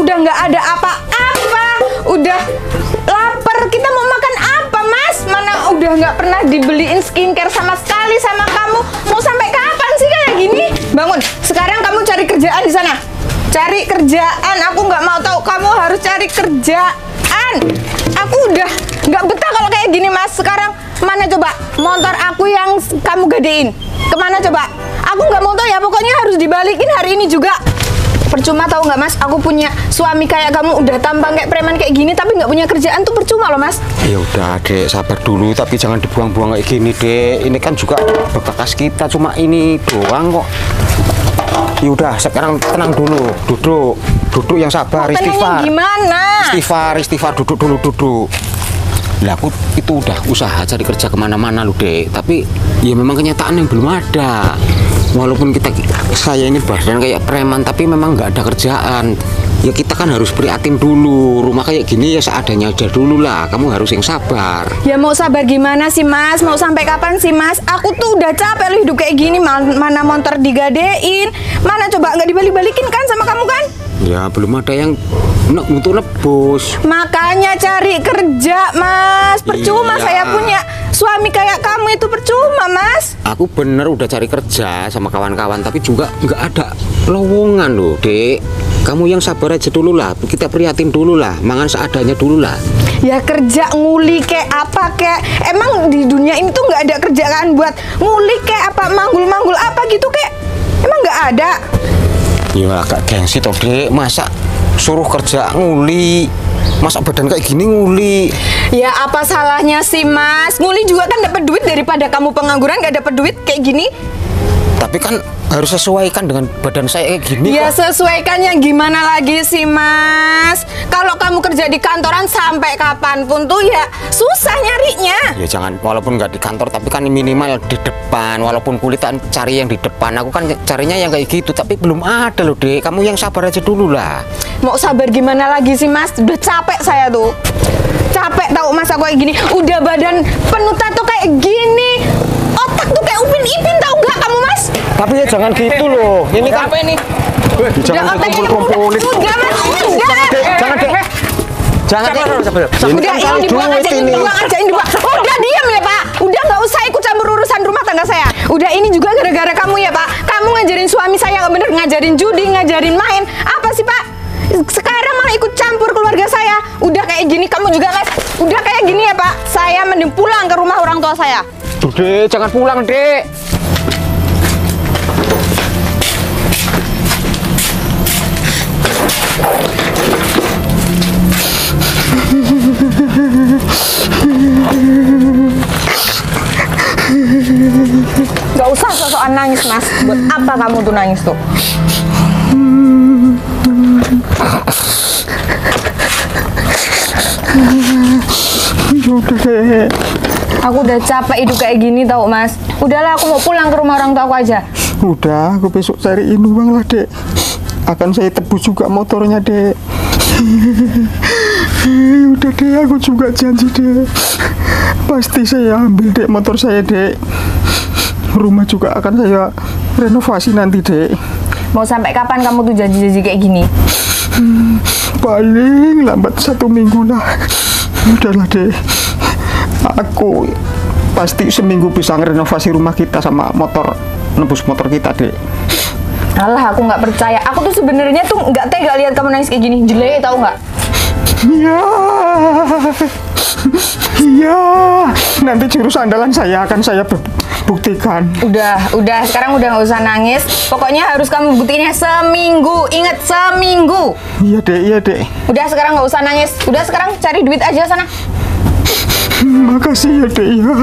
udah nggak ada apa-apa, udah lapar. Kita mau makan apa, Mas? Mana udah nggak pernah dibeliin skincare sama sekali sama kamu. Mau sampai kapan sih kayak gini? Bangun. Sekarang kamu cari kerjaan di sana. Cari kerjaan. Aku nggak mau tahu. Kamu harus cari kerjaan. Aku udah nggak betah kalau kayak gini, Mas. Sekarang mana coba motor aku yang kamu gadein? Kemana coba? Aku nggak mau tahu ya. Pokoknya harus dibalikin hari ini juga. Percuma tahu nggak, Mas? Aku punya suami kayak kamu, udah tampang kayak preman kayak gini, tapi nggak punya kerjaan tuh percuma loh, Mas. Ya udah, Dek, sabar dulu, tapi jangan dibuang-buang kayak gini, Dek. Ini kan juga bekas kita, cuma ini doang kok. Ya udah, sekarang tenang dulu, duduk yang sabar, istighfar. Gimana? Istighfar, duduk dulu, duduk. Lah aku itu udah usaha cari kerja kemana-mana loh, Dek, tapi ya memang kenyataan yang belum ada. Walaupun saya ini badan kayak preman, tapi memang nggak ada kerjaan. Ya kita kan harus prihatin dulu. Rumah kayak gini ya seadanya aja dulu lah. Kamu harus yang sabar. Ya mau sabar gimana sih, Mas? Mau sampai kapan sih, Mas? Aku tuh udah capek loh hidup kayak gini. Mana motor digadein, mana coba nggak dibalik-balikin kan sama kamu kan? Ya belum ada yang untuk nebus. Makanya cari kerja, Mas. Percuma Iya. saya punya suami kayak kamu itu percuma, Mas. Aku bener udah cari kerja sama kawan-kawan, tapi juga nggak ada lowongan loh, Dek. Kamu yang sabar aja dulu lah. Kita prihatin dulu lah. Mangan seadanya dulu lah. Ya kerja nguli kayak apa kayak. Emang di dunia ini tuh nggak ada kerjaan buat nguli kayak apa, manggul-manggul apa gitu kayak. Emang nggak ada. Ya agak gengsi toh, Dek. Masa suruh kerja nguli, masa badan kayak gini nguli. Ya apa salahnya sih, Mas? Nguli juga kan dapat duit daripada kamu pengangguran nggak dapat duit kayak gini. Tapi kan harus sesuaikan dengan badan saya kayak gini. Ya kok. sesuaikannya gimana lagi sih, Mas? Kalau kamu kerja di kantoran sampai kapanpun tuh ya susah nyarinya. Ya jangan, walaupun nggak di kantor, tapi kan minimal di depan. Walaupun kulitan cari yang di depan. Aku kan carinya yang kayak gitu, tapi belum ada loh, Dek. Kamu yang sabar aja dulu lah. Mau sabar gimana lagi sih, Mas? Udah capek saya tuh. Capek tahu Mas aku kayak gini. Udah badan penuh tato kayak gini. Otak tuh kayak Upin Ipin tahu nggak kamu, Mas? Tapi ya jangan gitu loh. Ini kan Apa ini? jangan otaknya dikumpul-kumpulin. udah, Mas. Udah. Jangan, Dek. Jangan, Dek. Ini Udah, kan soal ini dibuang duit aja, ini ini. dibuang aja, ini dibuang. Udah diam ya, Pak. Udah nggak usah ikut campur urusan rumah tangga saya. Udah ini juga gara-gara kamu ya, Pak. Kamu ngajarin suami saya nggak bener, ngajarin judi, ngajarin main. Apa sih, Pak? Sekarang malah ikut campur keluarga saya. Udah kayak gini kamu juga, Mas. Udah kayak gini ya, Pak. Saya mending pulang ke rumah orang tua saya. Tuh, Dek, jangan pulang, Dek. Gak usah sosokan nangis, Mas. Buat apa kamu tuh nangis tuh? Aku udah capek hidup kayak gini tau, Mas. Udahlah, aku mau pulang ke rumah orang tua aku aja. Udah, aku besok cariin uang lah, Dek. Akan saya tebus juga motornya, Dek. Udah, Dek, aku juga janji, Dek. Pasti saya ambil, Dek, motor saya, Dek. Rumah juga akan saya renovasi nanti, Dek. Mau sampai kapan kamu tuh janji-janji kayak gini? Paling lambat 1 minggu lah. Udahlah, Dek. Aku pasti seminggu bisa ngerenovasi rumah kita sama motor, nebus motor kita, Dek. Alah, aku nggak percaya. Aku tuh sebenarnya tuh nggak tega lihat kamu nangis kayak gini. Jelek, tahu nggak? Iya. Iya. Nanti jurus andalan saya akan saya buktikan. Udah. Sekarang udah nggak usah nangis. Pokoknya harus kamu buktiinnya seminggu. Ingat, seminggu. Iya, Dek. Udah, sekarang nggak usah nangis. Udah, sekarang cari duit aja sana. Makasih ya, Dek, ya.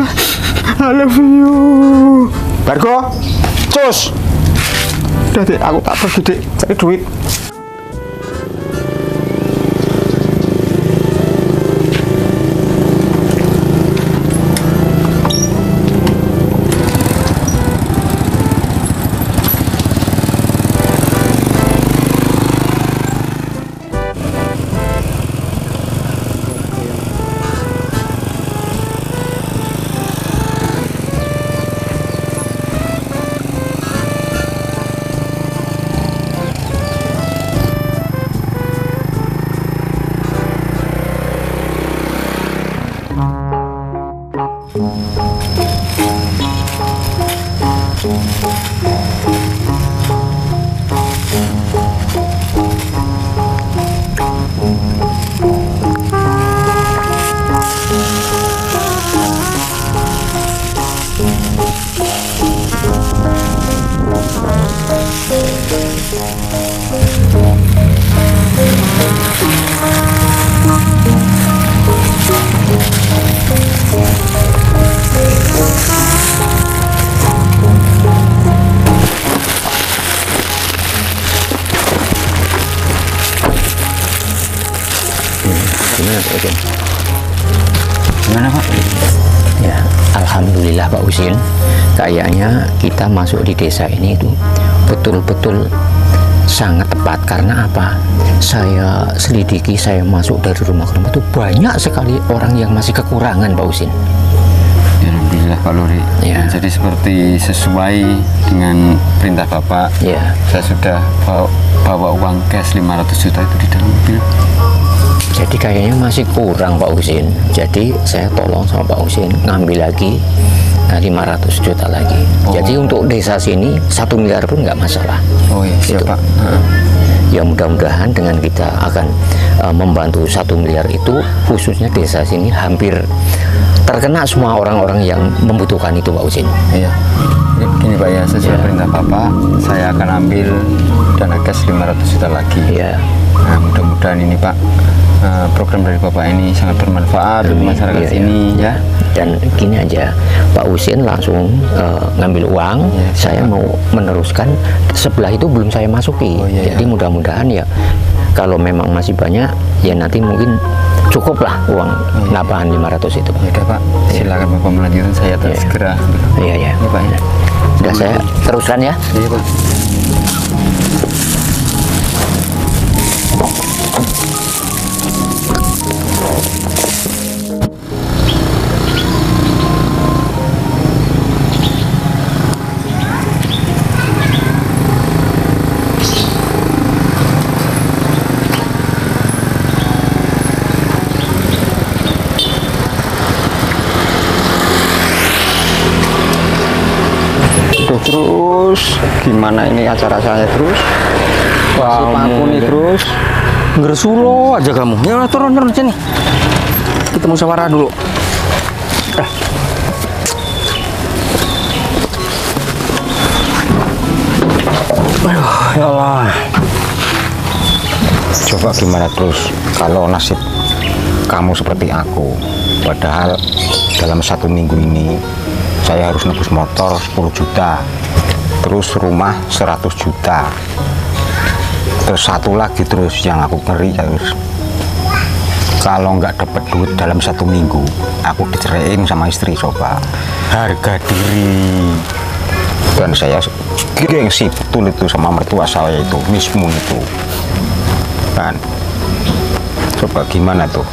I love you. Bargo, cus. Udah, Dek, aku tak pergi, Dek, cari duit. Gimana Pak Usin? Gimana Pak? Ya, alhamdulillah Pak Usin. Kayaknya kita masuk di desa ini itu betul-betul sangat tepat. Karena apa? Saya selidiki, saya masuk dari rumah ke rumah itu banyak sekali orang yang masih kekurangan Pak Usin. Ya, alhamdulillah Pak Luri. Ya. Jadi seperti sesuai dengan perintah Bapak. Ya. Saya sudah bawa uang cash 500 juta itu di dalam mobil. Jadi kayaknya masih kurang Pak Usin. Jadi saya tolong sama Pak Usin ngambil lagi 500 juta lagi. Jadi untuk desa sini 1 miliar pun nggak masalah. Oh iya, siap Pak. Ya mudah-mudahan dengan kita akan membantu 1 miliar itu, khususnya desa sini hampir terkena semua orang-orang yang membutuhkan itu Pak Usin. Iya. Gini Pak ya, sesuai perintah Bapak, saya akan ambil dana cash 500 juta lagi. Ya. Nah, mudah-mudahan ini Pak, program dari Bapak ini sangat bermanfaat untuk masyarakat sini ya. Dan gini aja, Pak Usin langsung ngambil uang, Ya, saya mau meneruskan, sebelah itu belum saya masuki. Jadi mudah-mudahan ya, kalau memang masih banyak, ya nanti mungkin cukup lah uang nambahan 500 itu Pak. Ya udah Pak, silakan Bapak melanjutkan, saya terus segera. Iya ya. Ya Pak ya. Udah saya teruskan ya. Iya Pak. Terus gimana ini acara saya terus? Masih paku nih terus. Ngersulo aja kamu. Ya turun sini. Kita musyawarah dulu. Aduh, ya Allah. Coba gimana terus kalau nasib kamu seperti aku? Padahal dalam 1 minggu ini saya harus nebus motor 10 juta, terus rumah 100 juta, terus satu lagi terus yang aku ngeri harus kalau nggak dapat duit dalam 1 minggu aku diceraiin sama istri. Coba harga diri, dan saya gengsi betul itu sama mertua saya itu, Mismun itu kan. Coba gimana tuh?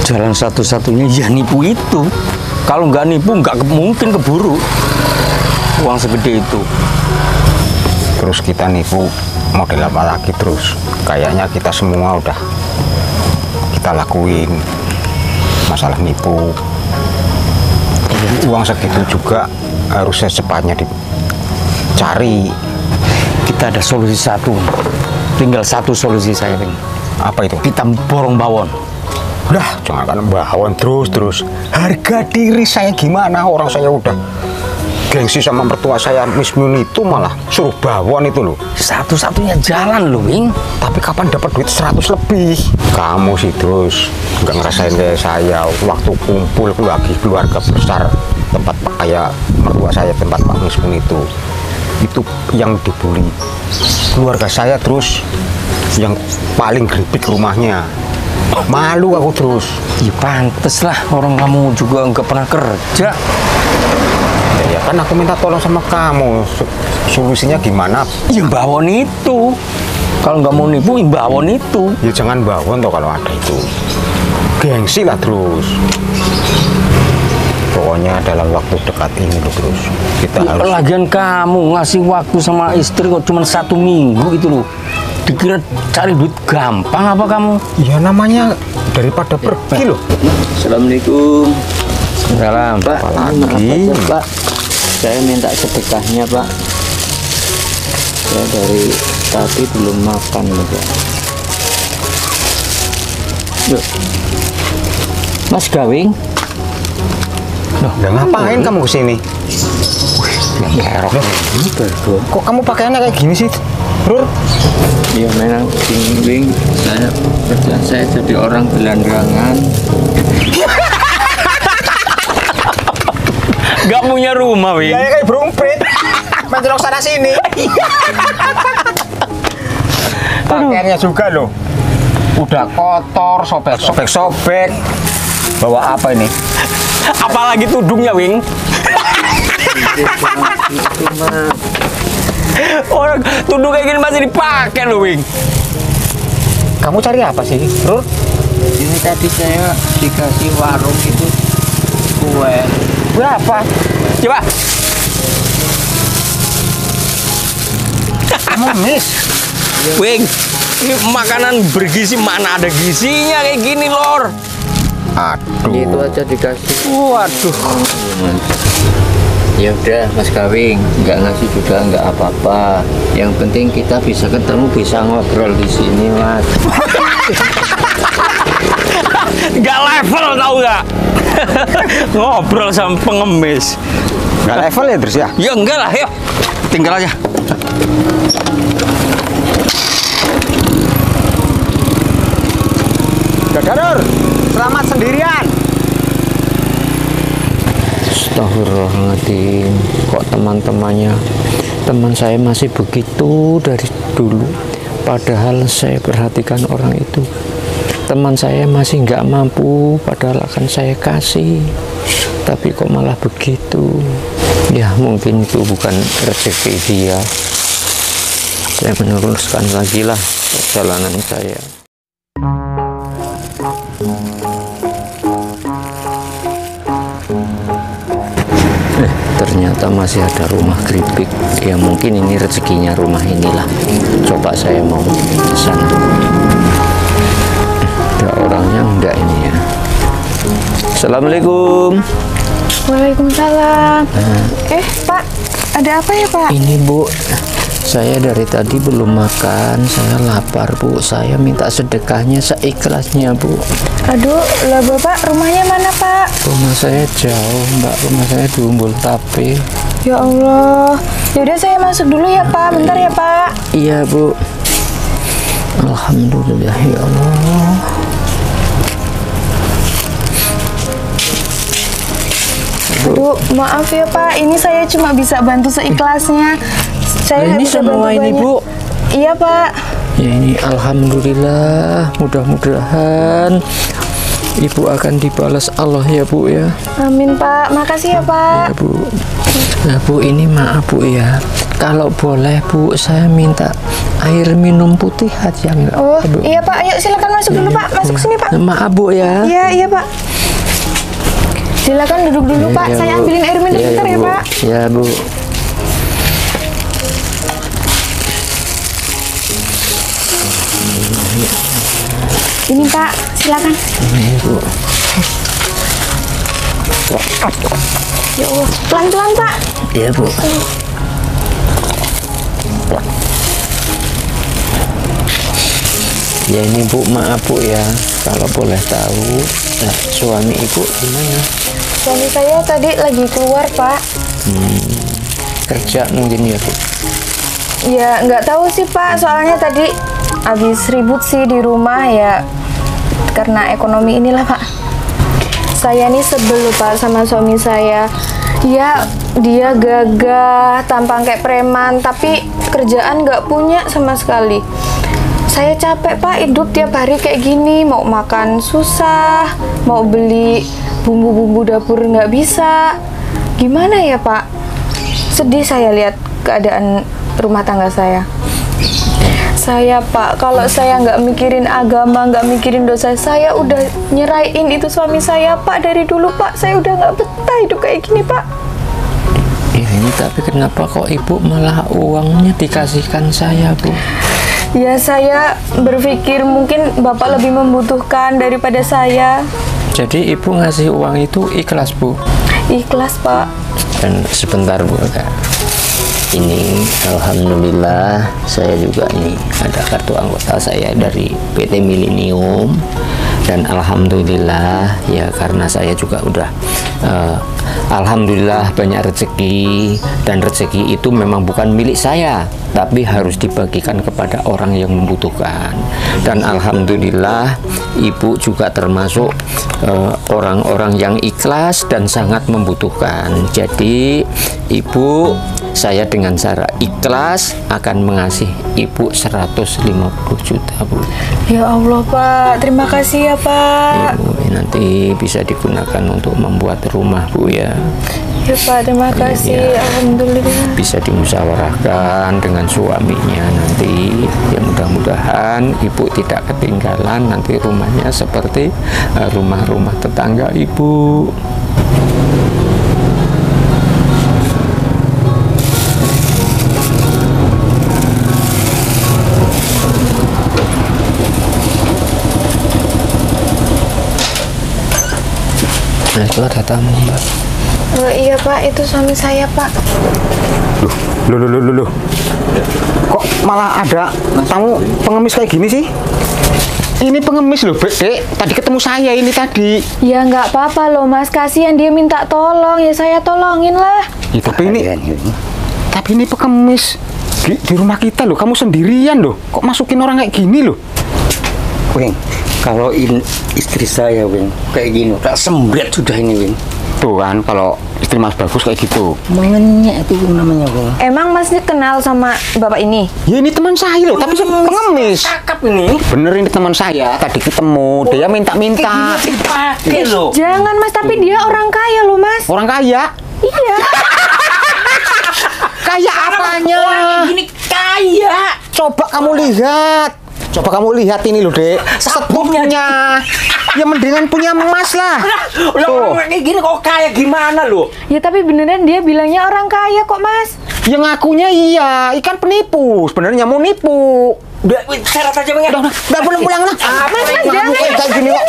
Jalan satu-satunya ya nipu itu. Kalau nggak nipu nggak mungkin keburu uang segede itu. Terus kita nipu model apa lagi terus? Kayaknya kita semua udah kita lakuin masalah nipu. Uang segitu juga harus secepatnya dicari. Kita ada solusi satu. Tinggal satu solusi saya ini. Apa itu? Kita borong bawon. Udah, jangan bawon terus. Harga diri saya gimana? Orang saya udah gengsi sama mertua saya, Mismun itu malah suruh bawon itu loh. Satu-satunya jalan loh, Wing. Tapi kapan dapat duit 100 lebih? Kamu sih terus nggak ngerasain kayak saya waktu kumpul lagi keluarga besar tempat kayak mertua saya, tempat Pak Mismun itu yang dibully keluarga saya, terus yang paling geripik rumahnya. Malu aku terus. Ya pantes lah, orang kamu juga nggak pernah kerja. Ya kan aku minta tolong sama kamu. Solusinya gimana? Ya bawon itu. Kalau nggak mau nipu, ya bawon itu. Ya jangan bawon toh kalau ada itu. Gengsi lah terus. Pokoknya dalam waktu dekat ini loh terus. Kita Ya, harus. lagian kamu ngasih waktu sama istri kok cuma 1 minggu gitu loh. Dikira cari duit gampang apa kamu? Ya namanya daripada pergi loh. Assalamualaikum. Waalaikumsalam. Pak, Apalagi? maaf aja, Pak. Saya minta sedekahnya, Pak. Saya dari tadi belum makan, Pak. Loh. Mas Gawing? Udah ngapain kamu kesini? Yang kerok. Kok kamu pakaiannya kayak gini sih, Rur? Ya memang Wing, saya jadi orang gelandangan. Gak punya rumah, Wing. Ya kayak berumprit. Mencelok sana sini. Pakaiannya juga loh. Udah kotor, sobek-sobek. Bawa apa ini? Apalagi tudungnya, Wing. Orang tudung kayak gini masih dipakai loh, Wing. Kamu cari apa sih, Rur? Ini tadi saya dikasih warung itu kue. Berapa? Coba. Kamu miss. Wing, ini makanan bergizi, mana ada gizinya kayak gini, Lor. Aduh. Itu aja dikasih. Waduh. Ya udah, Mas Gawing, nggak ngasih juga nggak apa-apa. Yang penting kita bisa ketemu, bisa ngobrol di sini, Mas. Gak level tau gak? Ngobrol sama pengemis. Nggak level ya terus ya? Ya enggak lah, yuk. Tinggal aja. Dadarur, selamat sendirian. Astagfirullahaladzim, kok teman saya masih begitu dari dulu. Padahal saya perhatikan orang itu. Teman saya masih nggak mampu, padahal akan saya kasih. Tapi kok malah begitu. Ya mungkin itu bukan rezeki dia. Saya meneruskan lagi lah perjalanan saya. Ternyata masih ada rumah keripik. Ya mungkin ini rezekinya rumah inilah. Coba saya mau ke sana. Ada orangnya enggak ini ya. Assalamualaikum. Waalaikumsalam. Pak, ada apa ya, Pak? Ini Bu, saya dari tadi belum makan. Saya lapar Bu. Saya minta sedekahnya seikhlasnya Bu. Aduh, lah Bapak, rumahnya mana, Pak? Rumah saya jauh Mbak. Rumah saya di Umbul Tape. Ya Allah. Yaudah saya masuk dulu ya, Pak. Bentar ya, Pak. Iya Bu. Alhamdulillah ya Allah. Aduh, maaf ya, Pak. Ini saya cuma bisa bantu seikhlasnya. Saya nggak Ini bisa semua bantu ini banyak. Bu. Iya, Pak. Ya ini alhamdulillah, mudah-mudahan Ibu akan dibalas Allah ya Bu ya. Amin, Pak. Makasih ya, Pak. Ya Bu. Nah Bu, ini maaf Bu ya. Kalau boleh Bu, saya minta air minum putih aja enggak? Oh, Bu. iya, Pak. Ayo silakan masuk dulu, Pak. Masuk sini, Pak. Maaf Bu ya. Iya, iya, Pak. Silakan duduk dulu, Pak. Ya, Saya Bu. ambilin air minum bentar ya, Bu. Pak. Ya Bu. Ini, Pak. Silakan. Ya Bu. Ya Allah. Pelan-pelan, Pak. Ya Bu. Ya ini Bu, maaf Bu ya. Kalau boleh tahu, suami Ibu gimana? Suami saya tadi lagi keluar, Pak. Kerja mungkin ya Bu. Ya, nggak tahu sih, Pak. Soalnya tadi habis ribut sih di rumah ya. Karena ekonomi inilah, Pak. Saya nih sebel loh, Pak, sama suami saya. Ya, dia gagah, tampang kayak preman, tapi kerjaan nggak punya sama sekali. Saya capek, Pak, hidup tiap hari kayak gini. Mau makan susah, mau beli bumbu-bumbu dapur nggak bisa. Gimana ya, Pak? Sedih saya lihat keadaan rumah tangga saya. Saya, Pak, kalau saya nggak mikirin agama, nggak mikirin dosa, saya udah nyerahin itu suami saya, Pak. Dari dulu, Pak, saya udah nggak betah hidup kayak gini, Pak. Ya ini tapi kenapa kok Ibu malah uangnya dikasihkan saya Bu? Ya, saya berpikir mungkin Bapak lebih membutuhkan daripada saya. Jadi ibu ngasih uang itu ikhlas, Bu? Ikhlas, Pak. Dan sebentar, Bu. Ini alhamdulillah saya juga ini ada kartu anggota saya dari PT Millennium, dan alhamdulillah ya karena saya juga udah alhamdulillah banyak rezeki, dan rezeki itu memang bukan milik saya tapi harus dibagikan kepada orang yang membutuhkan. Dan alhamdulillah ibu juga termasuk orang-orang yang ikhlas dan sangat membutuhkan. Jadi ibu, saya dengan cara ikhlas akan mengasih ibu 150 juta, Bu. Ya Allah, Pak. Terima kasih ya, Pak. Ibu, nanti bisa digunakan untuk membuat rumah, Bu, ya. Ya, Pak. Terima kasih. Ya. Alhamdulillah. Bisa dimusyawarahkan dengan suaminya nanti. Ya, mudah-mudahan ibu tidak ketinggalan nanti rumahnya seperti rumah-rumah tetangga ibu. Nah, itu ada tamu, Mbak. Oh, iya, Pak. Itu suami saya, Pak. Loh. Kok malah ada tamu pengemis kayak gini sih? Ini pengemis loh, Dek. Tadi ketemu saya ini tadi. Ya, nggak apa-apa loh, Mas. Kasihan dia minta tolong. Ya, saya tolongin lah. Ya, tapi ini pengemis di rumah kita loh. Kamu sendirian loh. Kok masukin orang kayak gini loh? Weng, kalau istri saya, Weng, kayak gini, tak sembret sudah ini, Weng. Tuh kan, kalau istri Mas Bagus kayak gitu. Mengenyek itu namanya, Weng. Emang Masnya kenal sama bapak ini? Ya ini teman saya loh, tapi pengemis. Cakep ini. Bener ini teman saya, tadi ketemu, dia minta-minta. Dipakai loh. Jangan, Mas. Tapi dia orang kaya loh, Mas. Orang kaya? Iya. Kaya apanya? Orang gini kaya. Coba kamu lihat ini loh, Dek. Setupnya. Ya mendingan punya emas lah. Loh, orang kayak gini kok kaya gimana loh? Ya, tapi beneran dia bilangnya orang kaya kok, Mas. Yang ngakunya iya, ikan penipu. Sebenarnya mau nipu. Udah, seret aja, Weng. Udah pulang lah. Mas, jangan, kayak gini kok.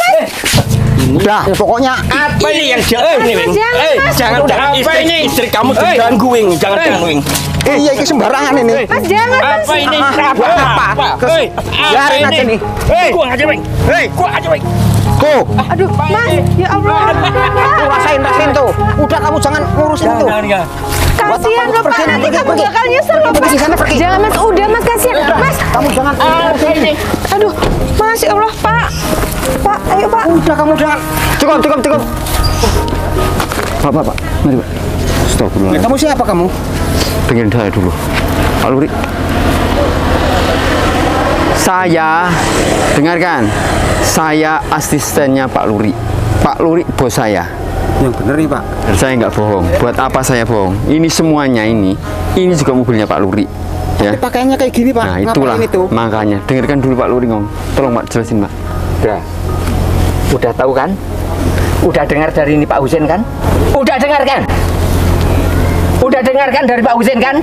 Udah, pokoknya Apa ini yang jangan ini, Weng? Jangan istri kamu terganggu, Weng. Jangan, Weng. iya ini sembarangan ini. Mas, jangan, Mas. Apa ini? Apa? Biarin aja nih. Kuah aja, Weng. Kuah aja, Weng. Tuh, Aduh, Mas. Ya Allah. rasain tuh. Udah kamu jangan ngurusin tuh. Kasihan loh, Pak. Nanti kamu Pergi. bakal nyesel loh, Pak. Pergi sana, pergi. Jangan, Mas. Udah, Mas. Kasihan. Mas. Kamu jangan Ini. Aduh, Mas. Ya Allah, Pak. Pak, ayo, Pak. Udah kamu jangan. Cukup. Pak. Mari, Pak. Stop dulu. Kamu siapa kamu? Dengerin saya dulu. Pak Luri. Saya, dengarkan, saya asistennya Pak Luri. Pak Luri bos saya. Yang bener nih, Pak. Saya nggak bohong. Buat apa saya bohong? Ini semuanya ini juga mobilnya Pak Luri. Ya. Pakaiannya kayak gini, Pak. Nah, itulah Ngapain itu? makanya. Dengarkan dulu Pak Luri ngomong. Tolong Pak jelasin, Pak. Udah tahu kan? Udah dengar dari ini Pak Husin kan? Udah dengar kan? Udah dengar kan dari Pak Husin kan?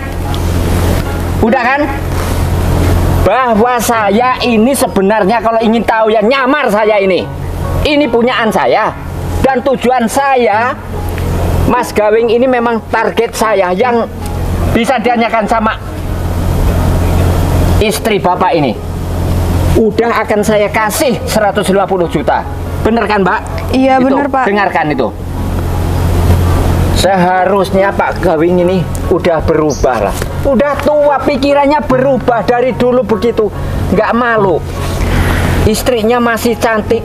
Udah kan? Bahwa saya ini sebenarnya kalau ingin tahu ya nyamar saya ini. Ini punyaan saya. Dan tujuan saya, Mas Gawing ini memang target saya yang bisa ditanyakan sama istri Bapak ini. Udah akan saya kasih 150 juta. Bener kan, Mbak? Iya, Itu, bener, Pak. Dengarkan itu. Seharusnya Pak Gawing ini udah berubah lah. Udah tua, pikirannya berubah dari dulu begitu. Nggak malu. Istrinya masih cantik.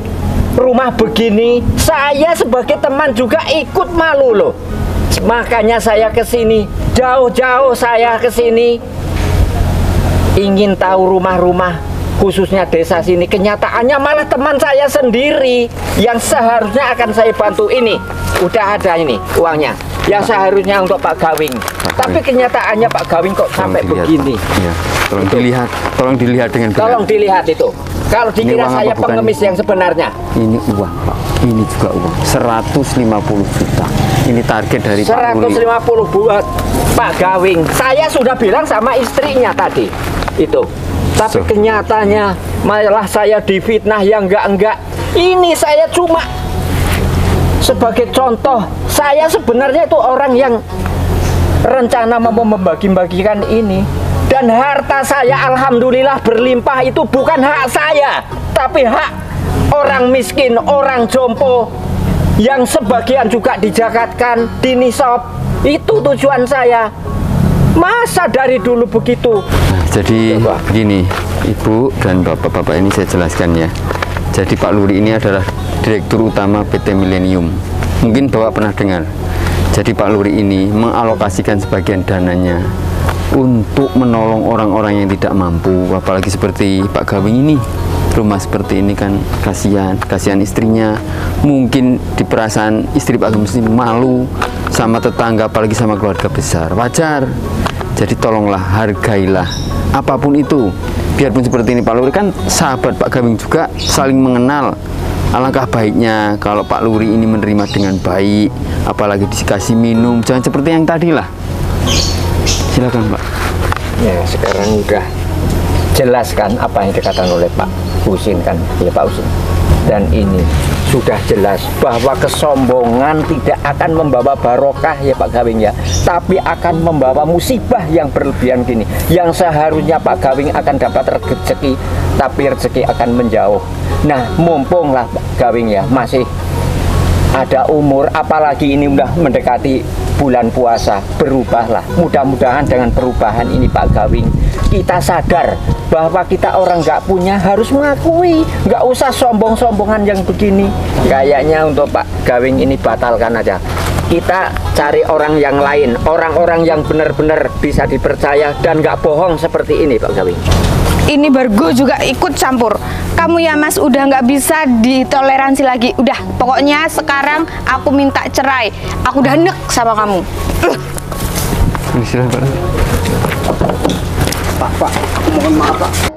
Rumah begini. Saya sebagai teman juga ikut malu loh. Makanya saya kesini. Jauh-jauh saya kesini. Ingin tahu rumah-rumah khususnya desa sini. Kenyataannya malah teman saya sendiri yang seharusnya akan saya bantu ini. Udah ada ini uangnya yang seharusnya untuk Pak Gawing. Tapi kenyataannya Pak Gawing kok sampai begini. Ya. Tolong dilihat dengan benar. Tolong dilihat itu. Kalau dikira uang saya apa bukan? pengemis yang sebenarnya. Ini uang, Pak. Ini juga uang. 150 juta. Ini target dari Pak Luri. 150 buat Pak Gawing. Saya sudah bilang sama istrinya tadi itu. Tapi kenyataannya malah saya difitnah yang enggak. Ini saya cuma sebagai contoh, saya sebenarnya itu orang yang rencana mau membagi-bagikan ini. Dan harta saya alhamdulillah berlimpah, itu bukan hak saya, tapi hak orang miskin, orang jompo, yang sebagian juga dijakatkan, dinisab. Itu tujuan saya. Masa dari dulu begitu? Nah, jadi begini, Ibu dan Bapak-bapak ini saya jelaskan ya. Jadi Pak Luri ini adalah Direktur Utama PT Millennium. Mungkin Bapak pernah dengar. Jadi Pak Luri ini mengalokasikan sebagian dananya untuk menolong orang-orang yang tidak mampu, apalagi seperti Pak Gawing ini. Rumah seperti ini kan kasihan istrinya. Mungkin di perasaan istri Pak Gawing malu sama tetangga, apalagi sama keluarga besar. Wajar. Jadi tolonglah, hargailah apapun itu. Biarpun seperti ini, Pak Luri kan sahabat Pak Gawing juga, saling mengenal. Alangkah baiknya kalau Pak Luri ini menerima dengan baik, apalagi dikasih minum, jangan seperti yang tadi lah. Silakan Pak. Ya, sekarang udah jelaskan apa yang dikatakan oleh Pak Husin kan, ya Pak Husin. Dan ini sudah jelas bahwa kesombongan tidak akan membawa barokah ya Pak Gawing ya, tapi akan membawa musibah yang berlebihan gini. Yang seharusnya Pak Gawing akan dapat rezeki, tapi rezeki akan menjauh. Nah, mumpunglah Pak Gawing ya masih ada umur, apalagi ini udah mendekati bulan puasa, berubahlah. Mudah-mudahan dengan perubahan ini Pak Gawing, kita sadar bahwa kita orang nggak punya harus mengakui, nggak usah sombong-sombongan yang begini. Kayaknya untuk Pak Gawing ini batalkan aja. Kita cari orang yang lain, orang-orang yang benar-benar bisa dipercaya dan nggak bohong seperti ini Pak Gawing. Ini Bargo juga ikut campur. Kamu ya Mas udah nggak bisa ditoleransi lagi. Udah, pokoknya sekarang aku minta cerai. Aku udah nek sama kamu. Silakan Pak. Pak, aku mohon maaf Pak.